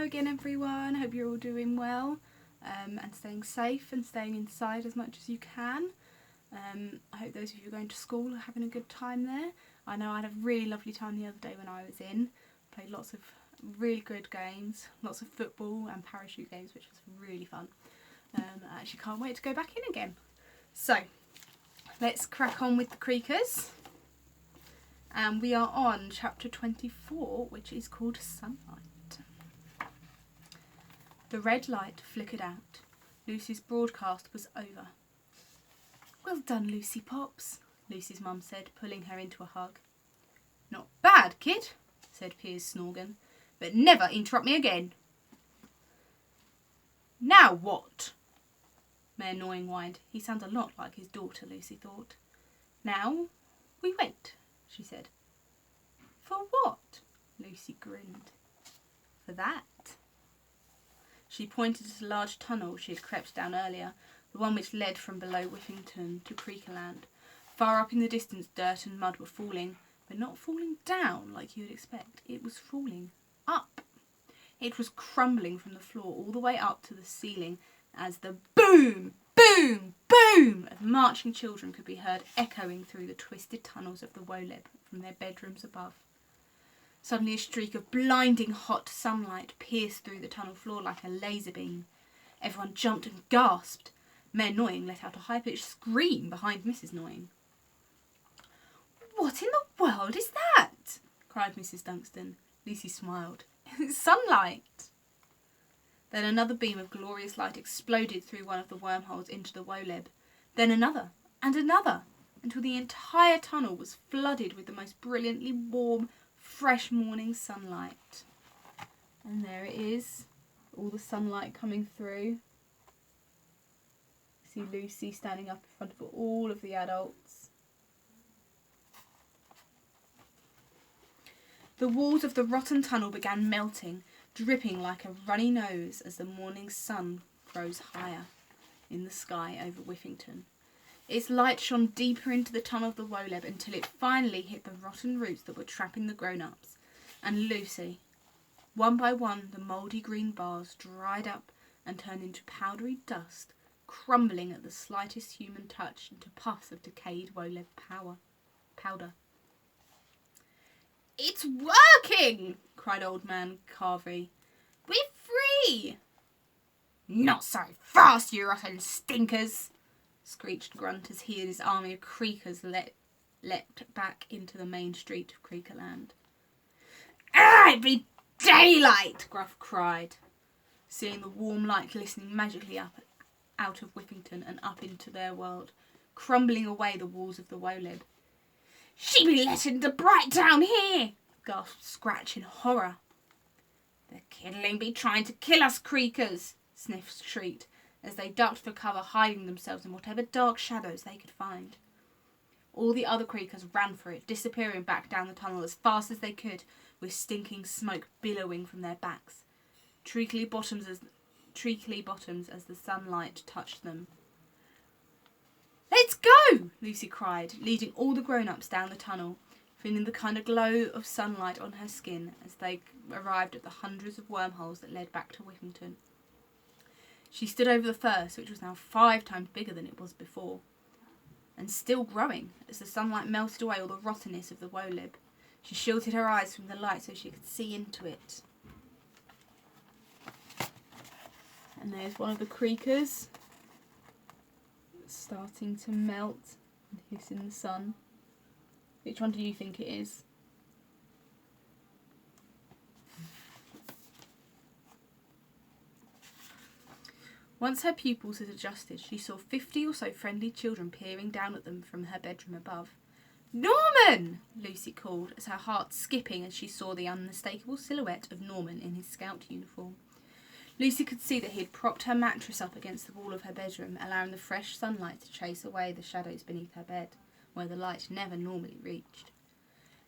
again everyone, hope you're all doing well and staying safe and staying inside as much as you can. I hope those of you who are going to school are having a good time there. I know I had a really lovely time the other day when I was in. Played lots of really good games, lots of football and parachute games, which was really fun. I actually can't wait to go back in again. So let's crack on with the Creakers. And we are on chapter 24, which is called Sunlight. The red light flickered out. Lucy's broadcast was over. Well done, Lucy Pops, Lucy's mum said, pulling her into a hug. Not bad, kid, said Piers Snorgan, but never interrupt me again. Now what? Mayor Gnawing whined. He sounds a lot like his daughter, Lucy thought. Now we wait, she said. For what? Lucy grinned. For that. She pointed at a large tunnel she had crept down earlier, the one which led from below Whiffington to Creakerland. Far up in the distance, dirt and mud were falling, but not falling down like you would expect. It was falling up. It was crumbling from the floor all the way up to the ceiling as the boom, boom, boom of marching children could be heard echoing through the twisted tunnels of the Woleb from their bedrooms above. Suddenly a streak of blinding hot sunlight pierced through the tunnel floor like a laser beam. Everyone jumped and gasped. Mayor Gnawing let out a high-pitched scream behind Mrs. Gnawing. What in the world is that? Cried Mrs. Dunstan. Lucy smiled. It's sunlight. Then another beam of glorious light exploded through one of the wormholes into the Woleb. Then another, and another, until the entire tunnel was flooded with the most brilliantly warm, fresh morning sunlight. And there it is, all the sunlight coming through. See Lucy standing up in front of all of the adults. The walls of the rotten tunnel began melting, dripping like a runny nose as the morning sun rose higher in the sky over Whiffington. Its light shone deeper into the tunnel of the Woleb until it finally hit the rotten roots that were trapping the grown-ups. And Lucy, one by one, the mouldy green bars dried up and turned into powdery dust, crumbling at the slightest human touch into puffs of decayed Woleb powder. It's working! Cried old man Carvey. We're free! Not so fast, you rotten stinkers! Screeched Grunt as he and his army of creakers leapt back into the main street of Creakerland. It be daylight! Gruff cried, seeing the warm light glistening magically up out of Whiffington and up into their world, crumbling away the walls of the Woleb. She be letting the bright down here! Gasped Scratch in horror. The kindling be trying to kill us, creakers! Sniff shrieked, as they ducked for cover, hiding themselves in whatever dark shadows they could find. All the other creakers ran for it, disappearing back down the tunnel as fast as they could, with stinking smoke billowing from their backs. Treacly bottoms as the sunlight touched them. Let's go! Lucy cried, leading all the grown-ups down the tunnel, feeling the kind of glow of sunlight on her skin as they arrived at the hundreds of wormholes that led back to Whiffington. She stood over the first, which was now 5 times bigger than it was before, and still growing as the sunlight melted away all the rottenness of the Woleb. She shielded her eyes from the light so she could see into it. And there's one of the creakers starting to melt and hiss in the sun. Which one do you think it is? Once her pupils had adjusted, she saw 50 or so friendly children peering down at them from her bedroom above. Norman! Lucy called, as her heart skipping as she saw the unmistakable silhouette of Norman in his scout uniform. Lucy could see that he had propped her mattress up against the wall of her bedroom, allowing the fresh sunlight to chase away the shadows beneath her bed, where the light never normally reached.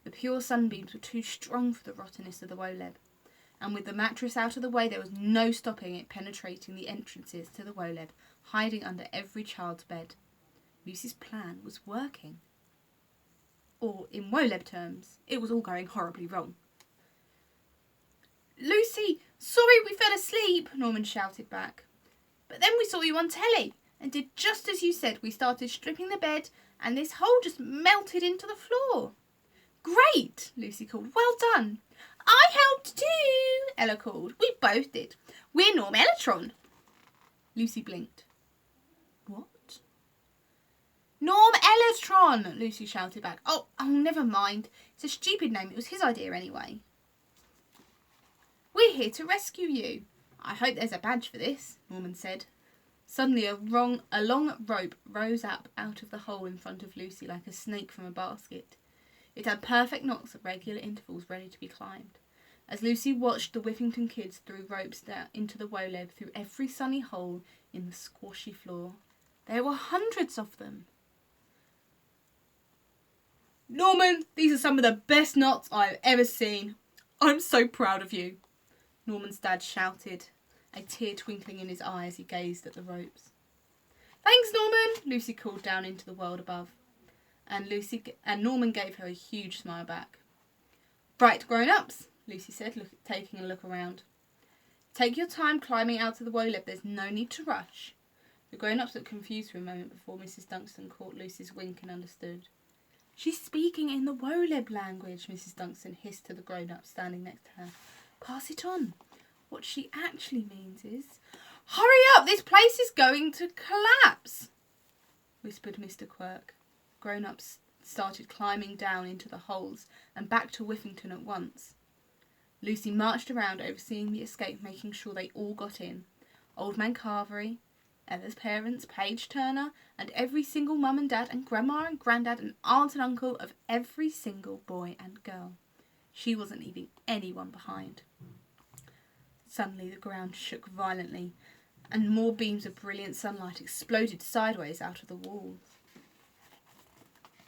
The pure sunbeams were too strong for the rottenness of the Woleb, and with the mattress out of the way there was no stopping it penetrating the entrances to the Woleb, hiding under every child's bed. Lucy's plan was working. Or, in Woleb terms, it was all going horribly wrong. Lucy, sorry we fell asleep, Norman shouted back. But then we saw you on telly and did just as you said. We started stripping the bed and this hole just melted into the floor. Great, Lucy called. Well done. I helped too, Ella called. We both did. We're Norm Ellitron. Lucy blinked. What? Norm Ellitron, Lucy shouted back. Oh, never mind. It's a stupid name. It was his idea anyway. We're here to rescue you. I hope there's a badge for this, Norman said. Suddenly a long rope rose up out of the hole in front of Lucy like a snake from a basket. It had perfect knots at regular intervals ready to be climbed. As Lucy watched, the Whiffington kids threw ropes down into the Woleb through every sunny hole in the squashy floor. There were hundreds of them. Norman, these are some of the best knots I've ever seen. I'm so proud of you, Norman's dad shouted, a tear twinkling in his eye as he gazed at the ropes. Thanks, Norman, Lucy called down into the world above. And Norman gave her a huge smile back. Right, grown-ups, Lucy said, taking a look around. Take your time climbing out of the Woleb. There's no need to rush. The grown-ups looked confused for a moment before Mrs. Dunstan caught Lucy's wink and understood. She's speaking in the Woleb language, Mrs. Dunstan hissed to the grown-up standing next to her. Pass it on. What she actually means is, hurry up, this place is going to collapse, whispered Mr. Quirk. Grown-ups started climbing down into the holes and back to Whiffington at once. Lucy marched around overseeing the escape, making sure they all got in. Old Man Carvery, Ella's parents, Paige Turner, and every single mum and dad and grandma and granddad and aunt and uncle of every single boy and girl. She wasn't leaving anyone behind. Suddenly the ground shook violently, and more beams of brilliant sunlight exploded sideways out of the walls.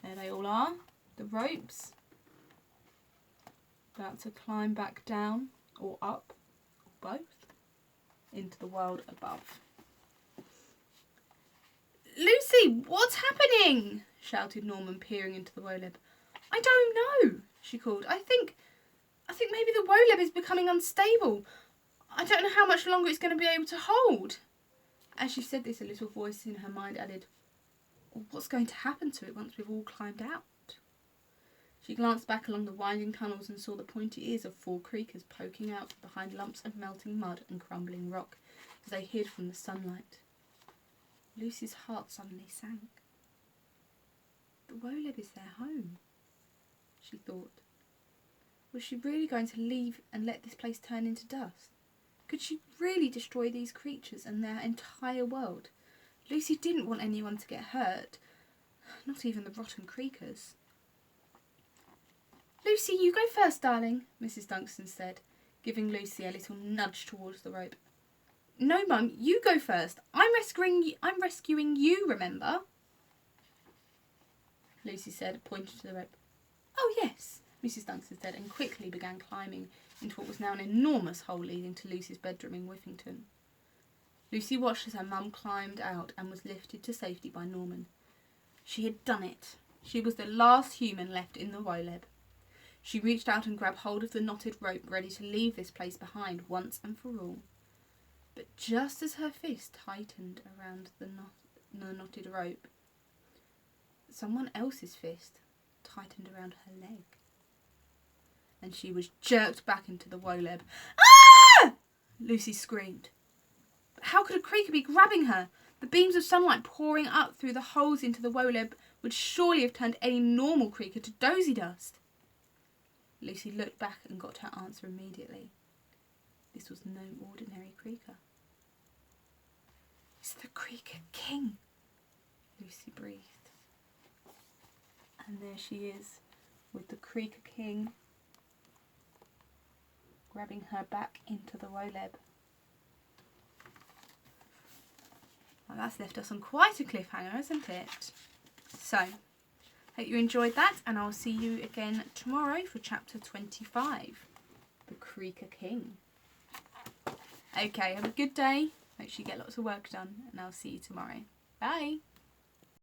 There they all are, the ropes. About to climb back down, or up, or both, into the world above. Lucy, what's happening? Shouted Norman, peering into the Woleb. I don't know, she called. I think maybe the Woleb is becoming unstable. I don't know how much longer it's going to be able to hold. As she said this, a little voice in her mind added, what's going to happen to it once we've all climbed out? She glanced back along the winding tunnels and saw the pointy ears of 4 creakers poking out behind lumps of melting mud and crumbling rock as they hid from the sunlight. Lucy's heart suddenly sank. The Woleb is their home, she thought. Was she really going to leave and let this place turn into dust? Could she really destroy these creatures and their entire world? Lucy didn't want anyone to get hurt, not even the rotten creakers. Lucy, you go first, darling, Mrs. Dunstan said, giving Lucy a little nudge towards the rope. No, Mum, you go first. I'm rescuing you, remember? Lucy said, pointing to the rope. Oh, yes, Mrs. Dunstan said, and quickly began climbing into what was now an enormous hole leading to Lucy's bedroom in Whiffington. Lucy watched as her mum climbed out and was lifted to safety by Norman. She had done it. She was the last human left in the Woleb. She reached out and grabbed hold of the knotted rope, ready to leave this place behind once and for all. But just as her fist tightened around the knotted rope, someone else's fist tightened around her leg. And she was jerked back into the Woleb. Ah! Lucy screamed. But how could a creaker be grabbing her? The beams of sunlight pouring up through the holes into the Woleb would surely have turned any normal creaker to dozy dust. Lucy looked back and got her answer immediately. This was no ordinary creaker. It's the Creaker King, Lucy breathed. And there she is, with the Creaker King grabbing her back into the Woleb. Well, that's left us on quite a cliffhanger, hasn't it? So, hope you enjoyed that, and I'll see you again tomorrow for chapter 25, The Creaker King. Okay, have a good day. Make sure you get lots of work done, and I'll see you tomorrow. Bye!